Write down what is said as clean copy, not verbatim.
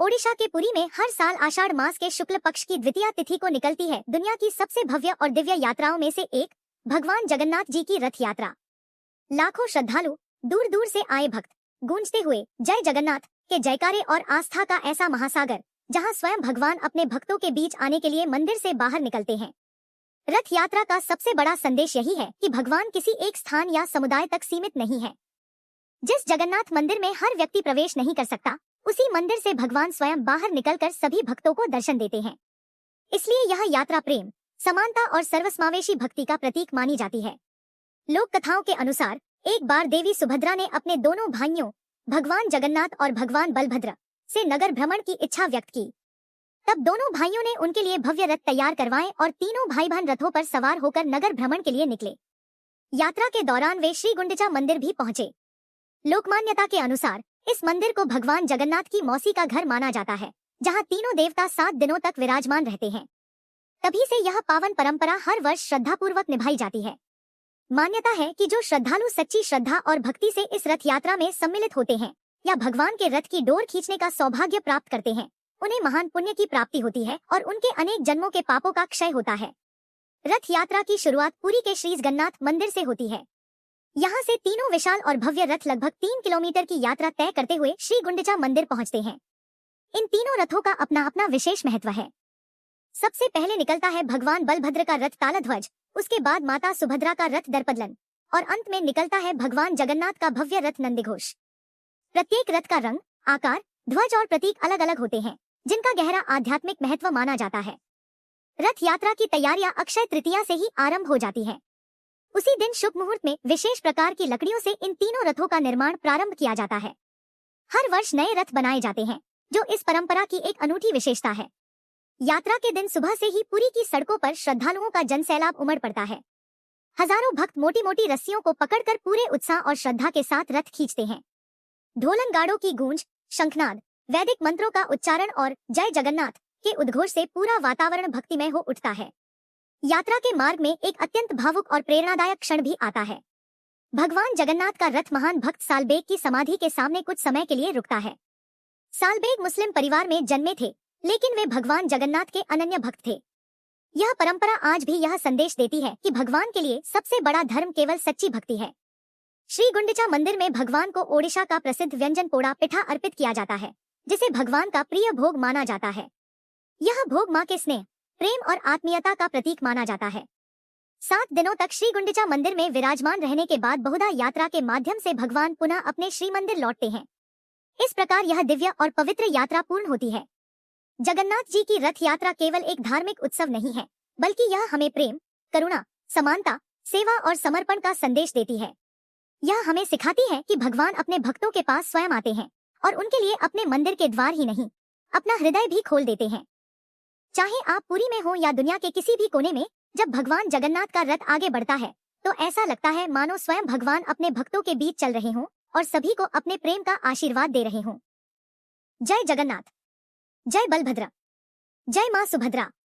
ओडिशा के पुरी में हर साल आषाढ़ मास के शुक्ल पक्ष की द्वितीया तिथि को निकलती है दुनिया की सबसे भव्य और दिव्य यात्राओं में से एक, भगवान जगन्नाथ जी की रथ यात्रा। लाखों श्रद्धालु, दूर दूर से आए भक्त गूंजते हुए जय जगन्नाथ के जयकारे और आस्था का ऐसा महासागर, जहां स्वयं भगवान अपने भक्तों के बीच आने के लिए मंदिर से बाहर निकलते हैं। रथ यात्रा का सबसे बड़ा संदेश यही है कि भगवान किसी एक स्थान या समुदाय तक सीमित नहीं है। जिस जगन्नाथ मंदिर में हर व्यक्ति प्रवेश नहीं कर सकता, उसी मंदिर से भगवान स्वयं बाहर निकलकर सभी भक्तों को दर्शन देते हैं। इसलिए यह यात्रा प्रेम, समानता और सर्वसमावेशी भक्ति का प्रतीक मानी जाती है। लोक कथाओं के अनुसार एक बार देवी सुभद्रा ने अपने दोनों भाइयों भगवान जगन्नाथ और भगवान बलभद्र से नगर भ्रमण की इच्छा व्यक्त की। तब दोनों भाइयों ने उनके लिए भव्य रथ तैयार करवाए और तीनों भाई बहन रथों पर सवार होकर नगर भ्रमण के लिए निकले। यात्रा के दौरान वे श्री गुंडिचा मंदिर भी पहुंचे। लोकमान्यता के अनुसार इस मंदिर को भगवान जगन्नाथ की मौसी का घर माना जाता है, जहां तीनों देवता 7 दिनों तक विराजमान रहते हैं। तभी से यह पावन परंपरा हर वर्ष श्रद्धापूर्वक निभाई जाती है। मान्यता है कि जो श्रद्धालु सच्ची श्रद्धा और भक्ति से इस रथ यात्रा में सम्मिलित होते हैं या भगवान के रथ की डोर खींचने का सौभाग्य प्राप्त करते हैं, उन्हें महान पुण्य की प्राप्ति होती है और उनके अनेक जन्मों के पापों का क्षय होता है। रथ यात्रा की शुरुआत पुरी के श्री जगन्नाथ मंदिर से होती है। यहाँ से तीनों विशाल और भव्य रथ लगभग 3 किलोमीटर की यात्रा तय करते हुए श्री गुंडिचा मंदिर पहुँचते हैं। इन तीनों रथों का अपना अपना विशेष महत्व है। सबसे पहले निकलता है भगवान बलभद्र का रथ तालध्वज, उसके बाद माता सुभद्रा का रथ दर्पदलन और अंत में निकलता है भगवान जगन्नाथ का भव्य रथ नंदीघोष। प्रत्येक रथ का रंग, आकार, ध्वज और प्रतीक अलग अलग होते हैं, जिनका गहरा आध्यात्मिक महत्व माना जाता है। रथ यात्रा की तैयारियां अक्षय तृतीया से ही आरंभ हो जाती है। उसी दिन शुभ मुहूर्त में विशेष प्रकार की लकड़ियों से इन तीनों रथों का निर्माण प्रारंभ किया जाता है। हर वर्ष नए रथ बनाए जाते हैं, जो इस परंपरा की एक अनूठी विशेषता है। यात्रा के दिन सुबह से ही पुरी की सड़कों पर श्रद्धालुओं का जनसैलाब उमड़ पड़ता है। हजारों भक्त मोटी मोटी रस्सियों को पकड़कर पूरे उत्साह और श्रद्धा के साथ रथ खींचते हैं। ढोलन गाड़ों की गूंज, शंखनाद, वैदिक मंत्रों का उच्चारण और जय जगन्नाथ के उद्घोष से पूरा वातावरण भक्तिमय हो उठता है। यात्रा के मार्ग में एक अत्यंत भावुक और प्रेरणादायक क्षण भी आता है। भगवान जगन्नाथ का रथ महान भक्त सालबेग की समाधि के सामने कुछ समय के लिए रुकता है। सालबेग मुस्लिम परिवार में जन्मे थे, लेकिन वे भगवान जगन्नाथ के अनन्य भक्त थे। यह परंपरा आज भी यह संदेश देती है कि भगवान के लिए सबसे बड़ा धर्म केवल सच्ची भक्ति है। श्री गुंडिचा मंदिर में भगवान को ओडिशा का प्रसिद्ध व्यंजन पोड़ा पिठा अर्पित किया जाता है, जिसे भगवान का प्रिय भोग माना जाता है। यह भोग मां के स्नेह, प्रेम और आत्मीयता का प्रतीक माना जाता है। 7 दिनों तक श्री गुंडिचा मंदिर में विराजमान रहने के बाद बहुधा यात्रा के माध्यम से भगवान पुनः अपने श्री मंदिर लौटते हैं। इस प्रकार यह दिव्य और पवित्र यात्रा पूर्ण होती है। जगन्नाथ जी की रथ यात्रा केवल एक धार्मिक उत्सव नहीं है, बल्कि यह हमें प्रेम, करुणा, समानता, सेवा और समर्पण का संदेश देती है। यह हमें सिखाती है कि भगवान अपने भक्तों के पास स्वयं आते हैं और उनके लिए अपने मंदिर के द्वार ही नहीं, अपना हृदय भी खोल देते हैं। चाहे आप पुरी में हो या दुनिया के किसी भी कोने में, जब भगवान जगन्नाथ का रथ आगे बढ़ता है तो ऐसा लगता है मानो स्वयं भगवान अपने भक्तों के बीच चल रहे हों और सभी को अपने प्रेम का आशीर्वाद दे रहे हों। जय जगन्नाथ, जय बलभद्र, जय मां सुभद्रा।